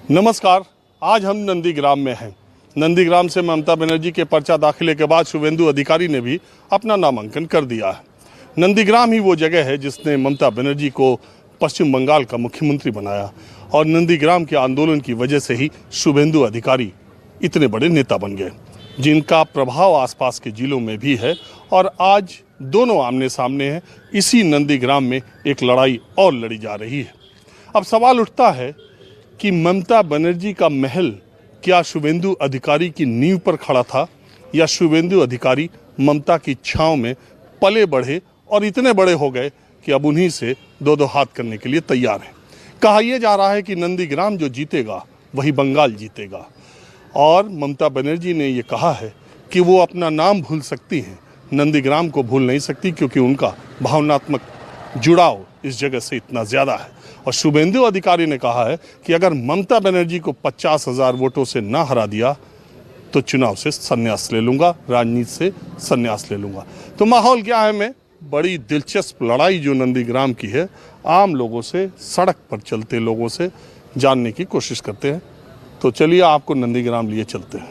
नमस्कार। आज हम नंदीग्राम में हैं। नंदीग्राम से ममता बनर्जी के पर्चा दाखिले के बाद शुभेंदु अधिकारी ने भी अपना नामांकन कर दिया है। नंदीग्राम ही वो जगह है जिसने ममता बनर्जी को पश्चिम बंगाल का मुख्यमंत्री बनाया और नंदीग्राम के आंदोलन की वजह से ही शुभेंदु अधिकारी इतने बड़े नेता बन गए, जिनका प्रभाव आसपास के जिलों में भी है। और आज दोनों आमने सामने हैं। इसी नंदीग्राम में एक लड़ाई और लड़ी जा रही है। अब सवाल उठता है कि ममता बनर्जी का महल क्या शुभेंदु अधिकारी की नींव पर खड़ा था, या शुभेंदु अधिकारी ममता की छांव में पले बढ़े और इतने बड़े हो गए कि अब उन्हीं से दो दो हाथ करने के लिए तैयार हैं। कहा यह जा रहा है कि नंदीग्राम जो जीतेगा वही बंगाल जीतेगा। और ममता बनर्जी ने ये कहा है कि वो अपना नाम भूल सकती हैं, नंदीग्राम को भूल नहीं सकती, क्योंकि उनका भावनात्मक जुड़ाव इस जगह से इतना ज़्यादा है। और शुभेंदु अधिकारी ने कहा है कि अगर ममता बनर्जी को 50,000 वोटों से ना हरा दिया तो चुनाव से संन्यास ले लूँगा, राजनीति से संन्यास ले लूँगा। तो माहौल क्या है में बड़ी दिलचस्प लड़ाई जो नंदीग्राम की है, आम लोगों से, सड़क पर चलते लोगों से जानने की कोशिश करते हैं। तो चलिए आपको नंदीग्राम लिए चलते हैं।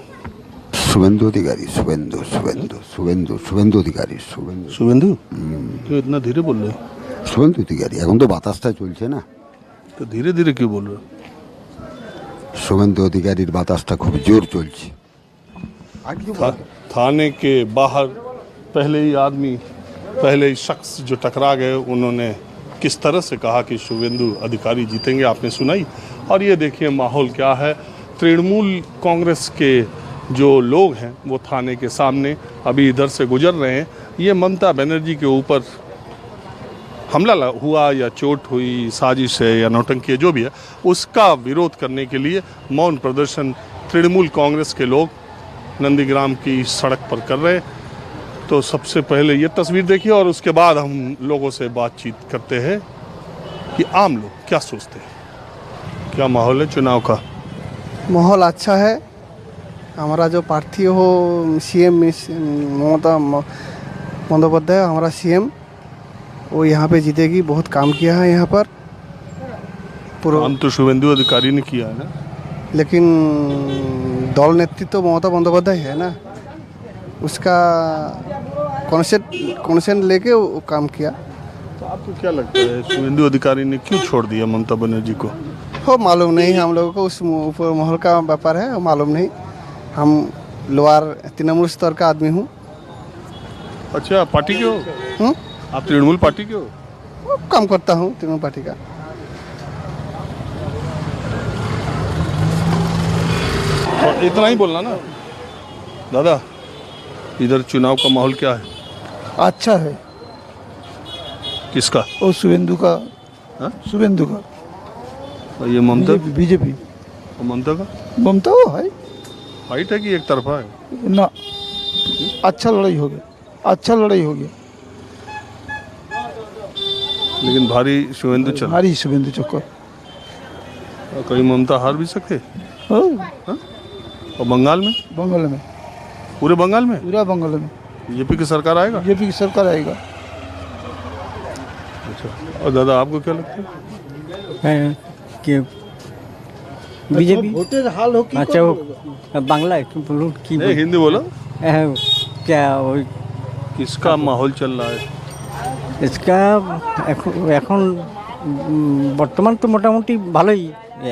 शुभेंदु अधिकारी, शुभेंदु शुभेंदु शुभेंदु शुभेंदु अधिकारी, शुभेंदु शुभेंदु क्यों इतना धीरे बोल रहे हो? শুভেন্দু অধিকারী। এখন তো বাতাসটা চলছে না, तो धीरे धीरे क्यों बोल रहे हो? শুভেন্দু অধিকারীর বাতাসটা খুব জোর চলছে। थाने के बाहर पहले ही शख्स जो टकरा गए, उन्होंने किस तरह से कहा कि शुभेंदु अधिकारी जीतेंगे, आपने सुनाई। और ये देखिए माहौल क्या है। तृणमूल कांग्रेस के जो लोग हैं वो थाने के सामने अभी इधर से गुजर रहे हैं। ये ममता बनर्जी के ऊपर हमला हुआ या चोट हुई, साजिश है या नौटंकी है, जो भी है, उसका विरोध करने के लिए मौन प्रदर्शन तृणमूल कांग्रेस के लोग नंदीग्राम की सड़क पर कर रहे हैं। तो सबसे पहले ये तस्वीर देखिए और उसके बाद हम लोगों से बातचीत करते हैं कि आम लोग क्या सोचते हैं, क्या माहौल है चुनाव का। माहौल अच्छा है। हमारा जो प्रार्थी हो सीएम ममता बंदोपाध्याय, हमारा सीएम, वो यहाँ पे जीतेगी। बहुत काम किया है यहाँ पर काम तो शुभेंदु अधिकारी ने किया है ना, लेकिन दल नेतृत्व तो ममता बंदोपाध्याय है ना, उसका कॉन्सेंट लेके वो काम किया। तो आपको क्या लगता है शुभेंदु अधिकारी ने क्यों छोड़ दिया ममता बनर्जी को? हो मालूम नहीं हम लोगों को, उस ऊपर माहौल का व्यापार है, मालूम नहीं। हम लोअर तृणमूल स्तर का आदमी हूँ। अच्छा, पार्टी के हो? आप तृणमूल पार्टी के हो? काम करता हूँ तृणमूल पार्टी का। तो इतना ही बोलना ना दादा। इधर चुनाव का माहौल क्या है? अच्छा है। किसका? और शुभेंदु का। हाँ? शुभेंदु का। और ये ममता? बीजेपी। और ममता का? ममता वो है, फाइट है कि एक तरफा है ना। अच्छा लड़ाई हो गया, अच्छा लड़ाई हो गया। लेकिन भारी शुभेंदु चल। भारी शुभेंदु चक्कर। कहीं ममता हार भी सके। हाँ? और बंगाल में? बंगाल में, पूरे बंगाल में? पूरा बंगाल में बीजेपी की सरकार आएगा? बीजेपी की सरकार आएगा। अच्छा, और दादा आपको क्या लगता है? कि बीजेपी ভোটের হাল হোক। अच्छा वो बांग्ला बोलूँ कि नहीं, हिंदी बोलो। क्या वही किसका माहौल चल रहा है? इसका এখন বর্তমান তো মোটামুটি ভালোই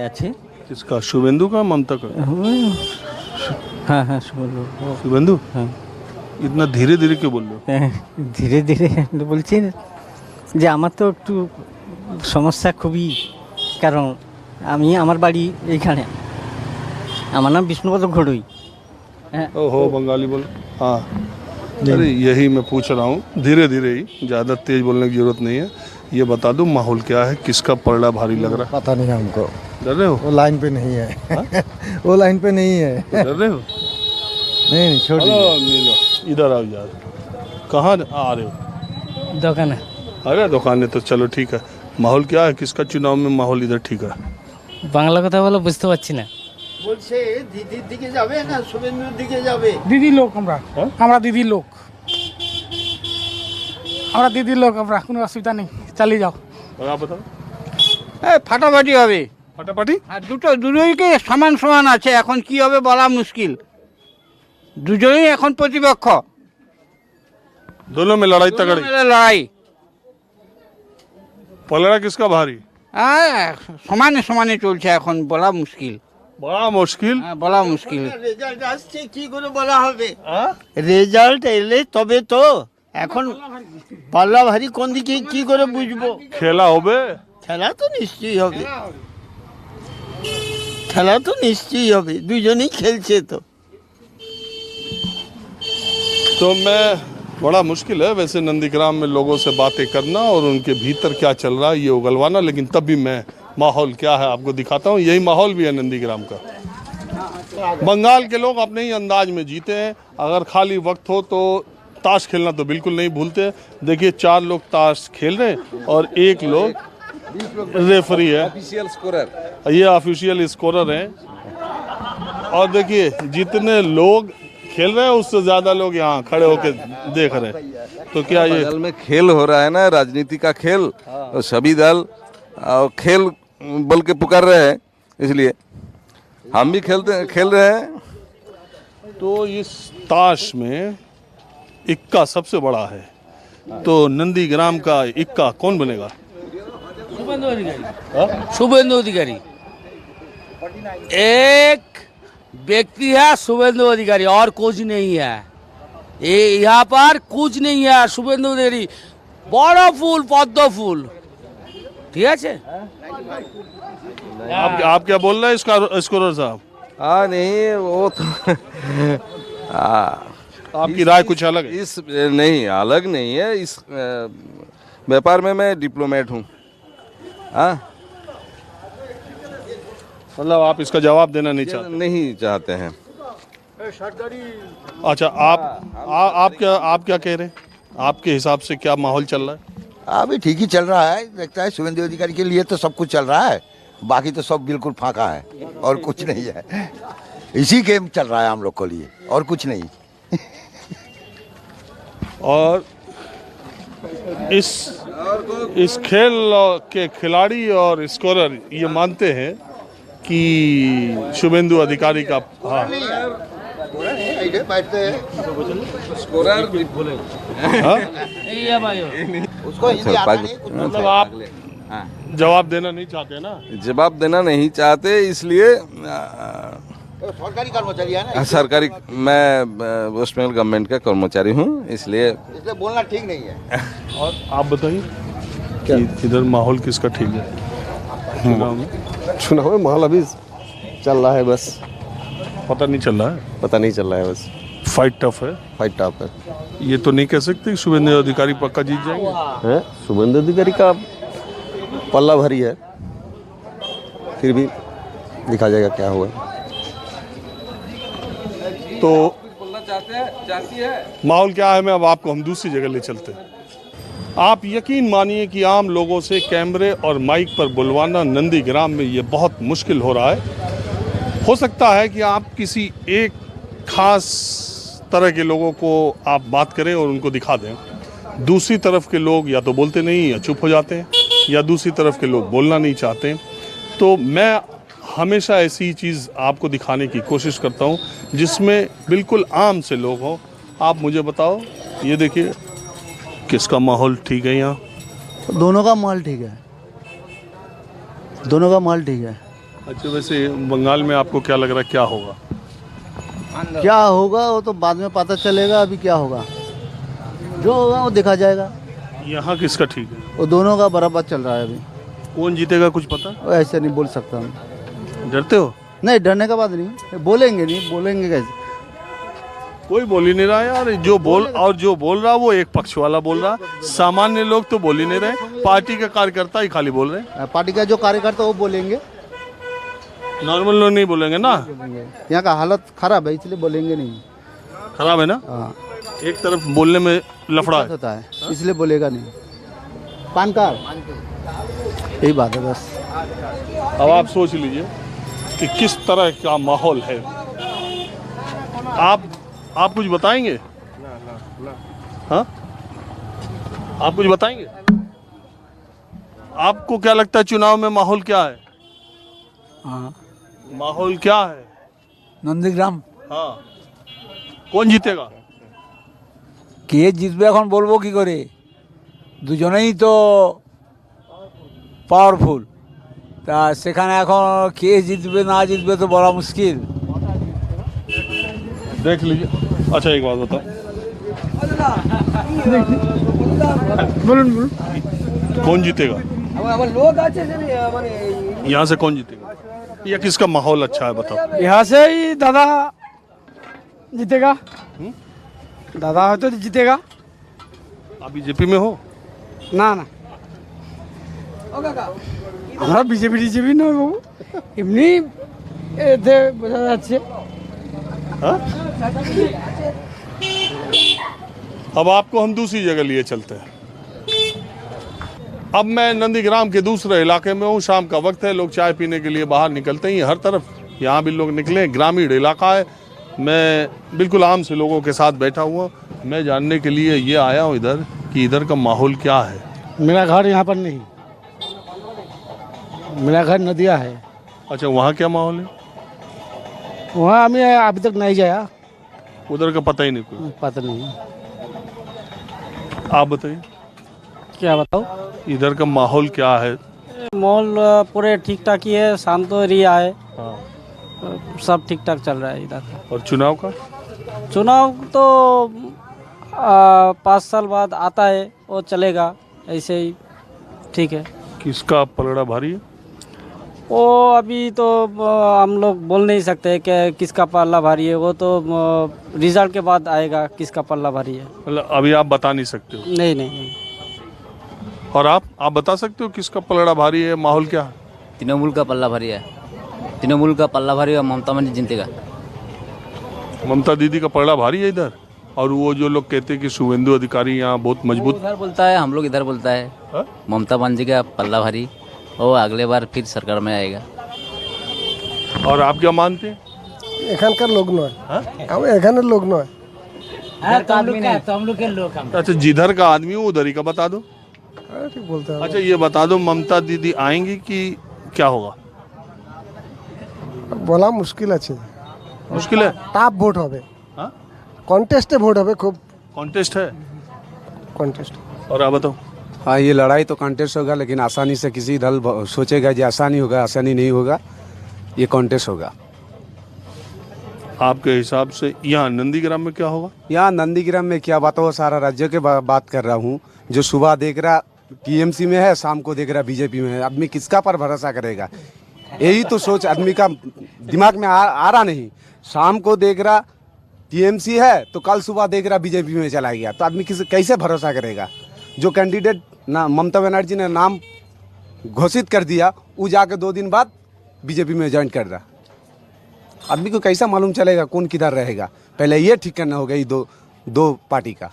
আছে। किसका? शुभेंदु का, ममता का? हाँ हाँ शुभेंदु। हाँ। इतना धीरे धीरे क्यों बोल रहे हो? ধীরে ধীরে বলছি যে আমার তো একটু সমস্যা খুবই, কারণ আমি আমার বাড়ি এইখানে, আমার নাম বিষ্ণুপদ ঘড়ুই। ओहो, बंगाली बोलो। हाँ, अरे यही मैं पूछ रहा हूँ, धीरे धीरे ही, ज़्यादा तेज बोलने की जरूरत नहीं है। ये बता दो माहौल क्या है, किसका पलड़ा भारी लग रहा है? पता नहीं हमको, डर रहे हो? वो लाइन पे नहीं है। वो लाइन पे नहीं है। डर रहे हो? नहीं छोड़ हेलो नीलो, इधर आओ यार। कहाँ आ रहे हो? দোকানে। अरे दुकान है तो चलो ठीक है। माहौल क्या है, किसका चुनाव में माहौल इधर ठीक है? বাংলা কথা বলে বুঝতে পারছি না। বলছে দিদির দিকে যাবে না শুভেন্দুর দিকে যাবে? দিদি লোক আমরা, আমরা দিদি লোক, আমরা দিদির লোক, আমরা কোনো অসুবিধা নেই, চালিয়ে যাও। और आप बताओ। ফাটাফাটি হবে। ফাটাফাটি আর দুটোইকে সমান সমান আছে, এখন কি হবে বলা মুশকিল। দুজনেই এখন প্রতিপক্ষ, दोनों में लड़ाई तगड़ी। মিলে লড়াই। पलड़ा किसका भारी? সমানে সমানে চলছে, এখন বলা মুশকিল। बड़ा मुश्किल। হ্যাঁ, বলা মুশকিল। রেজাল্ট আসছে কি করে বলা হবে? हाँ? রেজাল্ট এলে তবে তো, এখন পাল্লা ভারী কোন দিকে কি করে বুঝবো? खेला होबे। খেলা তো নিশ্চয়ই হবে, খেলা তো নিশ্চয়ই হবে, দুজনেই খেলছে তো। तो मैं बड़ा मुश्किल है वैसे नंदीग्राम में लोगों से बातें करना और उनके भीतर क्या चल रहा है ये उगलवाना, लेकिन तब भी मैं माहौल क्या है आपको दिखाता हूँ। यही माहौल भी है नंदीग्राम का। बंगाल के लोग अपने ही अंदाज में जीते हैं। अगर खाली वक्त हो तो ताश खेलना तो बिल्कुल नहीं भूलते। देखिए 4 लोग ताश खेल रहे हैं और 1 लोग रेफरी है, ये ऑफिशियल स्कोरर हैं। और देखिए जितने लोग खेल रहे हैं उससे ज्यादा लोग यहाँ खड़े होकर देख रहे हैं। तो क्या ये दल में खेल हो रहा है ना, राजनीति का खेल, और सभी दल खेल बोल के पुकार रहे हैं, इसलिए हम भी खेल रहे हैं। तो इस ताश में इक्का सबसे बड़ा है, तो नंदीग्राम का इक्का कौन बनेगा? शुभेंदु अधिकारी एक व्यक्ति है, शुभेंदु अधिकारी, और कुछ नहीं है। ये यहाँ पर कुछ नहीं है। शुभेंदु अधिकारी बड़ा फूल, पद्म फूल, ठीक है। आप क्या बोल रहे हैं इसका स्कोरर साहब? हाँ नहीं वो तो आपकी राय कुछ अलग है? इस नहीं अलग नहीं है, इस व्यापार में मैं डिप्लोमेट हूँ। हाँ मतलब आप इसका जवाब देना नहीं चाहते? नहीं चाहते हैं। अच्छा आप क्या कह रहे हैं? आपके हिसाब से क्या माहौल चल रहा है? अभी ठीक ही चल रहा है, लगता है शुभेंदु अधिकारी के लिए तो सब कुछ चल रहा है, बाकी तो सब बिल्कुल फाका है और कुछ नहीं है। इसी गेम चल रहा है हम लोग के लिए और कुछ नहीं। और इस खेल के खिलाड़ी और स्कोरर ये मानते हैं कि शुभेंदु अधिकारी का हाँ मतलब आप जवाब देना नहीं चाहते ना? जवाब देना नहीं चाहते, इसलिए सरकारी कर्मचारी है ना, सरकारी मैं वेस्ट बंगाल गवर्नमेंट का कर्मचारी हूँ, इसलिए इसलिए बोलना ठीक नहीं है। और आप बताइए कि इधर माहौल किसका ठीक है चुनाव में? चुनाव में माहौल अभी चल रहा है, बस पता नहीं चल रहा है, पता नहीं चल रहा है, बस फाइट टफ है। फाइट टॉप है। ये तो नहीं कह सकते कि शुभेंदु अधिकारी पक्का जीत जाएंगे। हैं शुभेंदु अधिकारी का पल्ला भारी है, फिर भी दिखा जाएगा क्या हुआ। तो माहौल क्या है, मैं अब आपको हम दूसरी जगह ले चलते हैं। आप यकीन मानिए कि आम लोगों से कैमरे और माइक पर बुलवाना नंदीग्राम में ये बहुत मुश्किल हो रहा है। हो सकता है कि आप किसी एक खास तरह के लोगों को आप बात करें और उनको दिखा दें, दूसरी तरफ के लोग या तो बोलते नहीं या चुप हो जाते हैं, या दूसरी तरफ के लोग बोलना नहीं चाहते। तो मैं हमेशा ऐसी चीज़ आपको दिखाने की कोशिश करता हूँ जिसमें बिल्कुल आम से लोग हों। आप मुझे बताओ, ये देखिए किसका माहौल ठीक है यहाँ? दोनों का माहौल ठीक है, दोनों का माहौल ठीक है। अच्छा, वैसे बंगाल में आपको क्या लग रहा है क्या होगा? क्या होगा वो तो बाद में पता चलेगा, अभी क्या होगा जो होगा वो देखा जाएगा। यहाँ किसका ठीक है? वो दोनों का बराबर चल रहा है अभी। कौन जीतेगा कुछ पता? वो ऐसे नहीं बोल सकता हम। डरते हो? नहीं, डरने का बात नहीं, बोलेंगे नहीं, बोलेंगे कैसे? कोई बोल ही नहीं रहा यार। जो बोल रहा वो एक पक्ष वाला बोल रहा, सामान्य लोग तो बोल ही नहीं रहे। पार्टी के कार्यकर्ता ही खाली बोल रहे हैं। पार्टी का जो कार्यकर्ता वो बोलेंगे, नॉर्मल लोग नहीं बोलेंगे ना। यहाँ का हालत खराब है इसलिए बोलेंगे नहीं। खराब है ना? हाँ, एक तरफ बोलने में लफड़ा है। होता है इसलिए बोलेगा नहीं। पान कार्ड, यही बात है बस। अब आप सोच लीजिए कि किस तरह का माहौल है। आप कुछ बताएंगे? हाँ, आप कुछ बताएंगे? आपको क्या लगता है चुनाव में माहौल क्या है? हाँ माहौल क्या है? नंदीग्राम हाँ, कौन जीतेगा? কে জিতবে এখন বলবো কি করে, দুজনেই তো পাওয়ারফুল, তা সেখানে এখন কে জিতবে না জিতবে তো বলা মুশকিল। देख लीजिए। अच्छा एक बात बताओ, বলুন বলুন। कौन जीतेगा? यहाँ से कौन जीतेगा या किसका माहौल अच्छा है बताओ? यहाँ से ही दादा जीतेगा, दादा হয়তো জিতেগা। आप बीजेपी में हो? না না, আমরা বিজেপি নয় বাবু, এমনি এতে বোঝা যাচ্ছে। हाँ? अब आपको हम दूसरी जगह लिए चलते हैं। अब मैं नंदीग्राम के दूसरे इलाके में हूँ। शाम का वक्त है, लोग चाय पीने के लिए बाहर निकलते ही हर तरफ, यहाँ भी लोग निकले। ग्रामीण इलाका है, मैं बिल्कुल आम से लोगों के साथ बैठा हुआ। मैं जानने के लिए ये आया हूँ इधर कि इधर का माहौल क्या है। मेरा घर यहाँ पर नहीं, मेरा घर नदिया है। अच्छा, वहाँ क्या माहौल है? वहाँ हमें अभी तक नहीं गया, उधर का पता ही नहीं कोई। पता नहीं। आप बताइए, क्या बताओ? इधर का माहौल क्या है? मॉल पूरे ठीक ठाक ही है, शांत एरिया है, हाँ। सब ठीक ठाक चल रहा है इधर। और चुनाव का? चुनाव तो 5 साल बाद आता है, वो चलेगा ऐसे ही, ठीक है। किसका पलड़ा भारी है? वो अभी तो हम लोग बोल नहीं सकते कि किसका पल्ला भारी है, वो तो रिजल्ट के बाद आएगा किसका पल्ला भारी है। मतलब अभी आप बता नहीं सकते हो? नहीं नहीं। और आप बता सकते हो किसका पलड़ा भारी है, माहौल क्या है? तृणमूल का पल्ला भारी है, तृणमूल का पल्ला भारी है, ममता बनर्जी जीतेगा। ममता दीदी का पलड़ा भारी है इधर। और वो जो लोग कहते हैं कि शुभेंदु अधिकारी यहाँ बहुत मजबूत, इधर बोलता है, हम लोग इधर बोलता है। हाँ? ममता बनर्जी का पल्ला भारी, वो अगले बार फिर सरकार में आएगा। और आप क्या मानते हैं? এখানকার লোক নয়, আমি এখানের লোক নয়। अच्छा, जिधर का आदमी हो उधर ही का बता दो। ঠিক বলতে হবে, अच्छा ये बता दो, ममता दीदी आएंगी कि क्या होगा? বলা মুশকিল আছে। मुश्किल है। টাফ ভোট হবে, हाँ? কন্টেস্টে ভোট হবে, খুব कॉन्टेस्ट है। কন্টেস্ট। और आप बताओ। हाँ, ये लड़ाई तो कॉन्टेस्ट होगा, लेकिन आसानी से किसी दल सोचेगा कि आसानी होगा, आसानी नहीं होगा, ये कॉन्टेस्ट होगा। आपके हिसाब से यहाँ नंदीग्राम में क्या होगा? यहाँ नंदीग्राम में क्या बात हो, सारा राज्य के बात कर रहा हूँ। जो सुबह देख रहा टीएमसी में है, शाम को देख रहा बीजेपी में है, आदमी किसका पर भरोसा करेगा? यही तो सोच आदमी का दिमाग में आ रहा नहीं। शाम को देख रहा टीएमसी है तो कल सुबह देख रहा बीजेपी में चला गया, तो आदमी कैसे भरोसा करेगा? जो कैंडिडेट ना ममता बनर्जी ने नाम घोषित कर दिया, वो जाके 2 दिन बाद बीजेपी में ज्वाइन कर रहा। आदमी को कैसा मालूम चलेगा कौन किधर रहेगा? पहले ये ठीक करना होगा ये दो पार्टी का।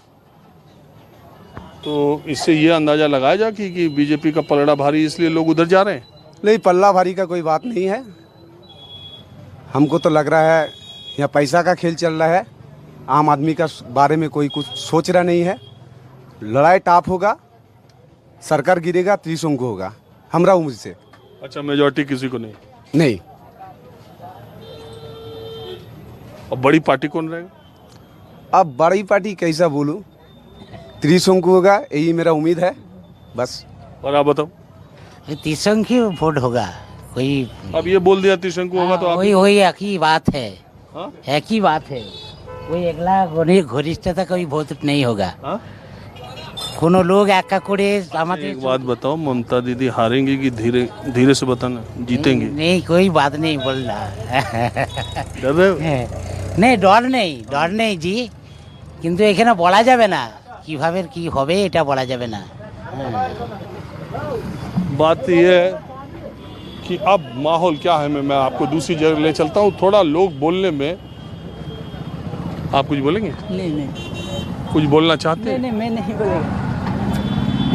तो इससे ये अंदाजा लगाया जा कि बीजेपी का पलड़ा भारी इसलिए लोग उधर जा रहे हैं? नहीं, पल्ला भारी का कोई बात नहीं है। हमको तो लग रहा है यहाँ पैसा का खेल चल रहा है, आम आदमी का बारे में कोई कुछ सोच रहा नहीं है। लड़ाई टाप होगा, सरकार गिरेगा, त्रिशंकु होगा हमरा उम्र से। अच्छा, मेजॉरिटी किसी को नहीं? नहीं। और बड़ी पार्टी कौन रहेगा? अब बड़ी पार्टी कैसा बोलूँ, त्रिशंकु होगा, यही मेरा उम्मीद है बस। और आप बताओ। त्रिशंकु वोट होगा कोई। अब ये बोल दिया त्रिशंकु होगा तो आप वही एक ही बात है। हाँ? एक ही बात है, कोई अगला घनिष्ठता कोई वोट नहीं होगा। हाँ? कोनो लोग एका करे एक बात बताओ, ममता दीदी हारेंगी कि धीरे धीरे से बताना, जीतेंगे? नहीं, कोई बात नहीं बोल रहा। डर रहे हो? नहीं, डर नहीं जी, কিন্তু এখানে বলা যাবে না কিভাবে কি হবে, এটা বলা যাবে না। बात यह है कि अब माहौल क्या है, मैं आपको दूसरी जगह ले चलता हूँ। थोड़ा लोग बोलने में, आप कुछ बोलेंगे? नहीं, कुछ बोलना चाहते हैं? नहीं, मैं नहीं बोलेगा।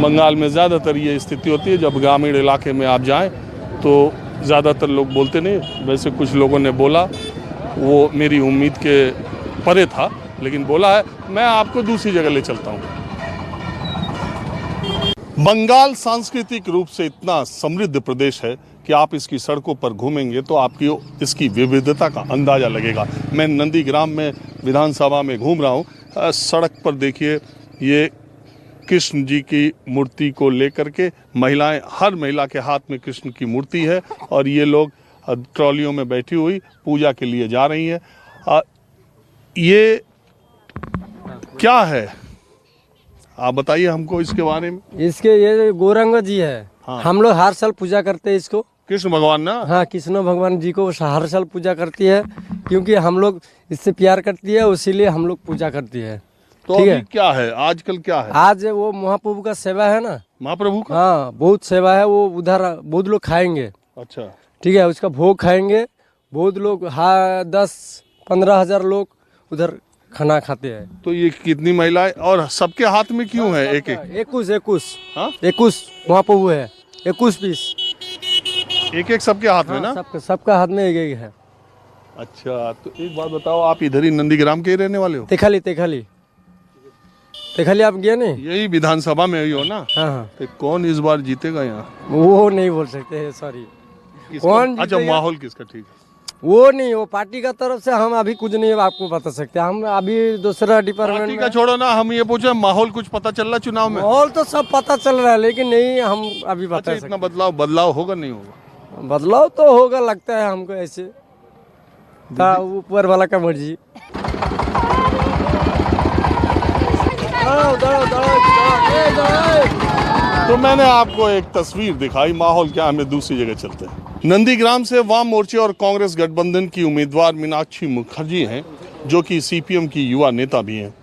बंगाल में ज़्यादातर ये स्थिति होती है, जब ग्रामीण इलाके में आप जाएं तो ज़्यादातर लोग बोलते नहीं। वैसे कुछ लोगों ने बोला, वो मेरी उम्मीद के परे था, लेकिन बोला है। मैं आपको दूसरी जगह ले चलता हूँ। बंगाल सांस्कृतिक रूप से इतना समृद्ध प्रदेश है कि आप इसकी सड़कों पर घूमेंगे तो आपकी इसकी विविधता का अंदाज़ा लगेगा। मैं नंदीग्राम में विधानसभा में घूम रहा हूँ। सड़क पर देखिए, ये कृष्ण जी की मूर्ति को लेकर के महिलाएं, हर महिला के हाथ में कृष्ण की मूर्ति है और ये लोग ट्रॉलियों में बैठी हुई पूजा के लिए जा रही हैं। ये क्या है, आप बताइए हमको इसके बारे में। इसके ये गौरंग जी है। हाँ। हम लोग हर साल पूजा करते हैं इसको। कृष्ण भगवान ना? हाँ, कृष्ण भगवान जी को हर साल पूजा करती है, क्योंकि हम लोग इससे प्यार करती है, इसीलिए हम लोग पूजा करती है। तो अभी क्या है आजकल, क्या है आज वो महाप्रभु का सेवा है ना, महाप्रभु का। हाँ, बहुत सेवा है। वो उधर बहुत लोग खाएंगे। अच्छा, ठीक है, उसका भोग खाएंगे बहुत लोग। हाँ, 10-15 हजार लोग उधर खाना खाते हैं। तो ये कितनी महिलाएं और सबके हाथ में क्यों है? एक 21 महाप्रभु है, 21 पीस एक सबके हाथ में ना? सबका हाथ में एक है। अच्छा, तो एक बात बताओ, आप इधर ही नंदीग्राम के ही रहने वाले हो? तेखाली आप गए नहीं? यही विधानसभा में ही हो ना? हाँ। तो कौन इस बार जीतेगा यहाँ? वो नहीं बोल सकते, सॉरी। कौन? अच्छा, माहौल किसका ठीक है? वो नहीं, वो पार्टी का तरफ से हम अभी कुछ नहीं आपको बता सकते। हम अभी दूसरा डिपार्टमेंट पार्टी का छोड़ो ना, हम ये पूछे माहौल कुछ पता चल रहा चुनाव में? माहौल तो सब पता चल रहा है, लेकिन नहीं हम अभी बता सकते। इतना बदलाव होगा नहीं होगा? बदलाव तो होगा, लगता है हमको ऐसे। था ऊपर वाला का मर्जी। तो मैंने आपको एक तस्वीर दिखाई, माहौल क्या, हमें दूसरी जगह चलते हैं। नंदीग्राम से वाम मोर्चे और कांग्रेस गठबंधन की उम्मीदवार मीनाक्षी मुखर्जी हैं, जो कि सीपीएम की युवा नेता भी हैं।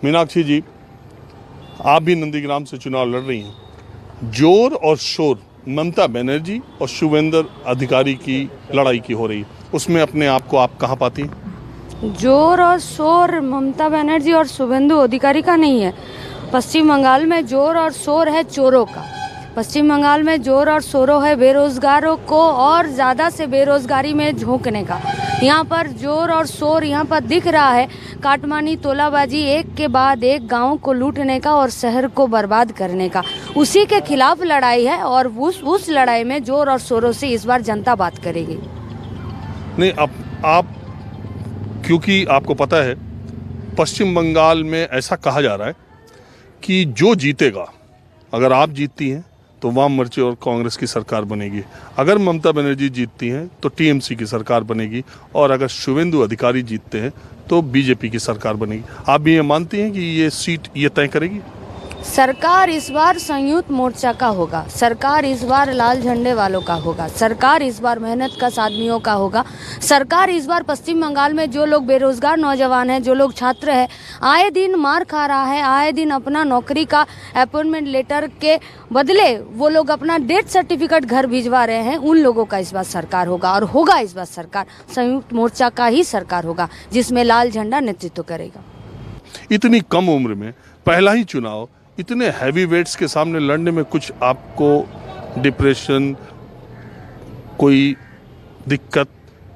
मीनाक्षी जी, आप भी नंदीग्राम से चुनाव लड़ रही हैं। जोर और शोर ममता बनर्जी और शुभेंदु अधिकारी की लड़ाई की हो रही है, उसमें अपने आप को आप कहाँ पाती हैं? जोर और शोर ममता बनर्जी और शुभेंदु अधिकारी का नहीं है। पश्चिम बंगाल में जोर और शोर है चोरों का। पश्चिम बंगाल में जोर और शोरों है बेरोजगारों को और ज़्यादा से बेरोजगारी में झोंकने का। यहाँ पर जोर और शोर यहाँ पर दिख रहा है। काटमानी तोलाबाजी, एक के बाद एक गाँव को लूटने का और शहर को बर्बाद करने का, उसी के खिलाफ लड़ाई है। और उस लड़ाई में जोर और शोरों से इस बार जनता बात करेगी। नहीं, अब आप, क्योंकि आपको पता है पश्चिम बंगाल में ऐसा कहा जा रहा है कि जो जीतेगा, अगर आप जीतती हैं तो वाम मोर्चे और कांग्रेस की सरकार बनेगी, अगर ममता बनर्जी जीतती हैं तो टीएमसी की सरकार बनेगी, और अगर शुभेंदु अधिकारी जीतते हैं तो बीजेपी की सरकार बनेगी। आप भी ये मानती हैं कि ये सीट ये तय करेगी? सरकार इस बार संयुक्त मोर्चा का होगा, सरकार इस बार लाल झंडे वालों का होगा, सरकार इस बार मेहनत कश आदमियों का होगा। सरकार इस बार पश्चिम बंगाल में जो लोग बेरोजगार नौजवान हैं, जो लोग छात्र हैं, आए दिन मार खा रहा है, आए दिन अपना नौकरी का अपॉइंटमेंट लेटर के बदले वो लोग अपना डेथ सर्टिफिकेट घर भिजवा रहे हैं, उन लोगों का इस बार सरकार होगा। और होगा इस बार सरकार संयुक्त मोर्चा का ही सरकार होगा, जिसमें लाल झंडा नेतृत्व करेगा। इतनी कम उम्र में पहला ही चुनाव, इतने हैवी वेट्स के सामने लड़ने में कुछ आपको डिप्रेशन, कोई दिक्कत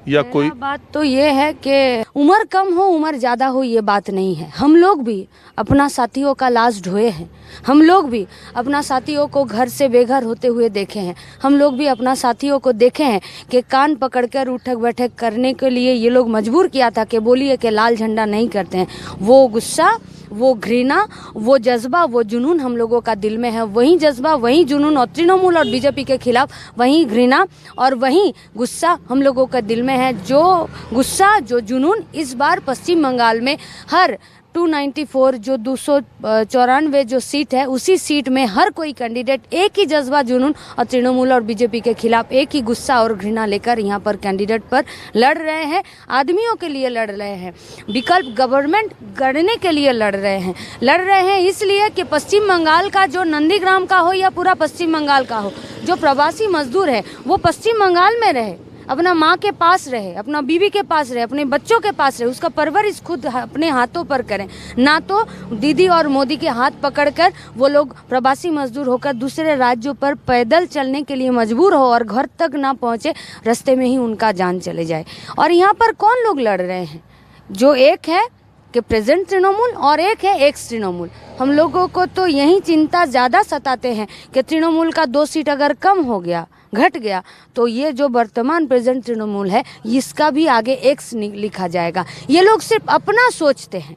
या कोई बात तो ये है कि उम्र कम हो उम्र ज़्यादा हो ये बात नहीं है। हम लोग भी अपना साथियों का लाश ढोए हैं, हम लोग भी अपना साथियों को घर से बेघर होते हुए देखे हैं, हम लोग भी अपना साथियों को देखे हैं कि कान पकड़कर उठक बैठक करने के लिए ये लोग मजबूर किया था कि बोलिए कि लाल झंडा नहीं करते हैं। वो गुस्सा, वो घृणा, वो जज्बा, वो जुनून हम लोगों का दिल में है। वही जज्बा, वही जुनून और तृणमूल और बीजेपी के खिलाफ वही घृणा और वही गुस्सा हम लोगों का दिल में है। जो गुस्सा, जो जुनून इस बार पश्चिम बंगाल में हर 294 जो 294 जो सीट है, उसी सीट में हर कोई कैंडिडेट एक ही जज्बा, जुनून और तृणमूल और बीजेपी के खिलाफ एक ही गुस्सा और घृणा लेकर यहाँ पर कैंडिडेट पर लड़ रहे हैं। आदमियों के लिए लड़ रहे हैं, विकल्प गवर्नमेंट गढ़ने के लिए लड़ रहे हैं इसलिए कि पश्चिम बंगाल का जो नंदीग्राम का हो या पूरा पश्चिम बंगाल का हो, जो प्रवासी मजदूर है वो पश्चिम बंगाल में रहे, अपना माँ के पास रहे, अपना बीवी के पास रहे, अपने बच्चों के पास रहे, उसका परवरिश खुद अपने हाथों पर करें, ना तो दीदी और मोदी के हाथ पकड़कर वो लोग प्रवासी मजदूर होकर दूसरे राज्यों पर पैदल चलने के लिए मजबूर हो और घर तक ना पहुँचे, रास्ते में ही उनका जान चले जाए। और यहाँ पर कौन लोग लड़ रहे हैं? जो एक है कि प्रेजेंट तृणमूल और एक है एक्स तृणमूल। हम लोगों को तो यही चिंता ज़्यादा सताते हैं कि तृणमूल का 2 सीट अगर कम हो गया, घट गया तो ये जो वर्तमान प्रेजेंट तृणमूल है इसका भी आगे एक्स लिखा जाएगा। ये लोग सिर्फ अपना सोचते हैं,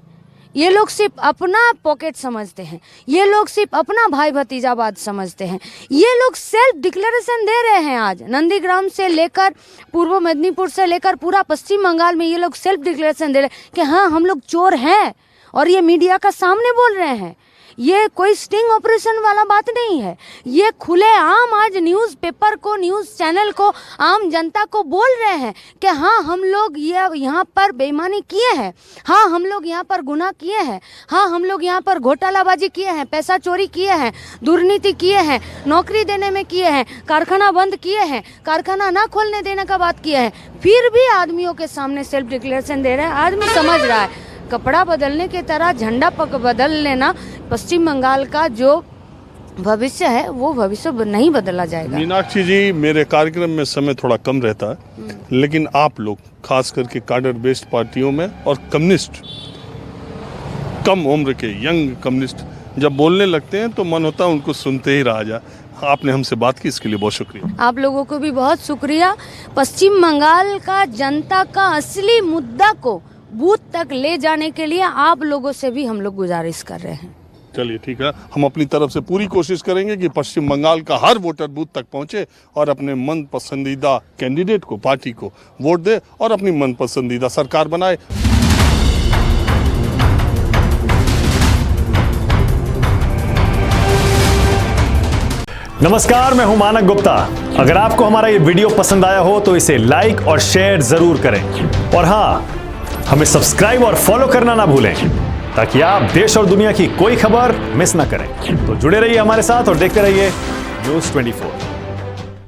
ये लोग सिर्फ अपना पॉकेट समझते हैं, ये लोग सिर्फ अपना भाई भतीजावाद समझते हैं। ये लोग सेल्फ डिक्लेरेशन दे रहे हैं। आज नंदीग्राम से लेकर पूर्व मेदिनीपुर से लेकर पूरा पश्चिम बंगाल में ये लोग सेल्फ डिक्लेरेशन दे रहे हैं कि हाँ हम लोग चोर हैं, और ये मीडिया का सामने बोल रहे हैं। ये कोई स्टिंग ऑपरेशन वाला बात नहीं है, ये खुले आम आज न्यूज़ पेपर को, न्यूज़ चैनल को, आम जनता को बोल रहे हैं कि हाँ हम लोग ये यहाँ पर बेईमानी किए हैं, हाँ हम लोग यहाँ पर गुनाह किए हैं, हाँ हम लोग यहाँ पर घोटालाबाजी किए हैं, पैसा चोरी किए हैं, दुर्नीति किए हैं, नौकरी देने में किए हैं, कारखाना बंद किए हैं, कारखाना ना खोलने देने का बात किए हैं। फिर भी आदमियों के सामने सेल्फ डिक्लेरेशन दे रहे हैं। आदमी समझ रहा है कपड़ा बदलने की तरह झंडा बदल लेना पश्चिम बंगाल का जो भविष्य है वो भविष्य नहीं बदला जाएगा। मीनाक्षी जी, मेरे कार्यक्रम में समय थोड़ा कम रहता है, लेकिन आप लोग खास करके कार्डर बेस्ड पार्टियों में और कम्युनिस्ट, कम उम्र के यंग कम्युनिस्ट जब बोलने लगते हैं तो मन होता है उनको सुनते ही रहा जाए। आपने हमसे बात की, इसके लिए बहुत शुक्रिया। आप लोगों को भी बहुत शुक्रिया। पश्चिम बंगाल का जनता का असली मुद्दा को बूथ तक ले जाने के लिए आप लोगों से भी हम लोग गुजारिश कर रहे हैं। चलिए ठीक है, हम अपनी तरफ से पूरी कोशिश करेंगे कि पश्चिम बंगाल का हर वोटर बूथ तक पहुंचे और अपने मन पसंदीदा कैंडिडेट को, पार्टी को वोट दे और अपनी मन पसंदीदा सरकार बनाए। नमस्कार, मैं हूं मानक गुप्ता। अगर आपको हमारा ये वीडियो पसंद आया हो तो इसे लाइक और शेयर जरूर करें, और हाँ, हमें सब्सक्राइब और फॉलो करना ना भूलें ताकि आप देश और दुनिया की कोई खबर मिस ना करें। तो जुड़े रहिए हमारे साथ और देखते रहिए News 24।